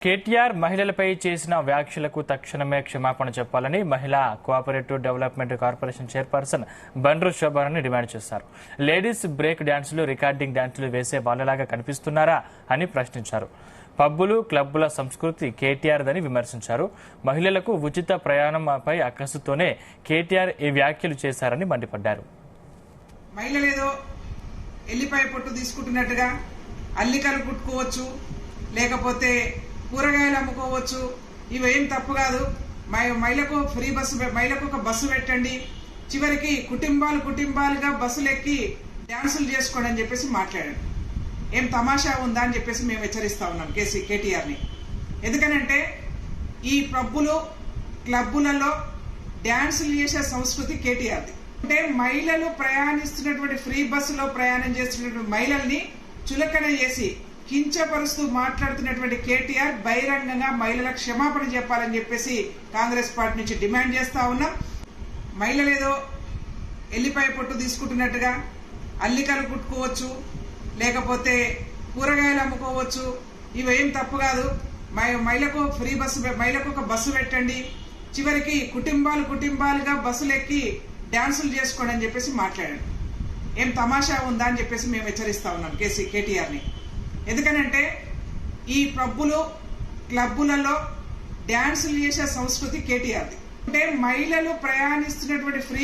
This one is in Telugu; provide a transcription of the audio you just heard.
కేటీఆర్ మహిళలపై చేసిన వ్యాఖ్యలకు తక్షణమే క్షమాపణ చెప్పాలని మహిళా cooperative development corporation chairperson Bandru Shobharani demand చేశారు. లేడీస్ బ్రేక్ డాన్సులు, రికార్డింగ్ డాన్సులు వేసే వాళ్ళలాగా కనిపిస్తున్నారా అని ప్రశ్నించారు. పబ్బులు, క్లబ్బుల సంస్కృతి కేటీఆర్దని విమర్శించారు. మహిళలకు ఉచిత ప్రయాణంపై అక్కసుతోనే కేటీఆర్ ఈ వ్యాఖ్యలు చేశారని మండిపడ్డారు. మహిళలేదో ఎల్లిపాయ పొట్టు తీసుకుంటున్నట్టుగా అల్లికలు కుట్టుకోవచ్చు, లేకపోతే కూరగాయలు అమ్ముకోవచ్చు. ఇవేం తప్పు కాదు. మహిళకు ఫ్రీ బస్సు, మహిళకు ఒక బస్సు పెట్టండి, చివరికి కుటుంబాలుగా బస్సులు ఎక్కి డాన్సులు చేసుకోండి అని చెప్పేసి మాట్లాడాడు. ఏం తమాషా ఉందా అని చెప్పేసి మేము హెచ్చరిస్తా ఉన్నాం కేటీఆర్ని. ఎందుకనంటే ఈ పబ్బులు, క్లబ్బులలో డాన్సులు చేసే సంస్కృతి కేటీఆర్ది. అంటే మహిళలు ప్రయాణిస్తున్నటువంటి ఫ్రీ బస్సులో ప్రయాణం చేస్తున్నటువంటి మహిళల్ని చులకన చేసి కించపరుస్తూ మాట్లాడుతున్నటువంటి కేటీఆర్ బహిరంగంగా మహిళలకు క్షమాపణ చెప్పాలని చెప్పేసి కాంగ్రెస్ పార్టీ నుంచి డిమాండ్ చేస్తా ఉన్నాం. మహిళలేదో ఎల్లిపాయ పొట్టు తీసుకుంటున్నట్టుగా అల్లికలు కుట్టుకోవచ్చు, లేకపోతే కూరగాయలు అమ్ముకోవచ్చు. ఇవేం తప్పు కాదు. మహిళకు ఫ్రీ బస్సు, మహిళకు ఒక బస్సు పెట్టండి, చివరికి కుటుంబాలుగా బస్సులు ఎక్కి డాన్సులు చేసుకోండి అని చెప్పేసి మాట్లాడాడు. ఏం తమాషా ఉందా అని చెప్పేసి మేము హెచ్చరిస్తా ఉన్నాం కేటీఆర్ని. ఎందుకనంటే ఈ పబ్బులు, క్లబ్బులలో డాన్సులు చేసే సంస్కృతి కేటీఆర్ది. అంటే మహిళలు ప్రయాణిస్తున్నటువంటి ఫ్రీ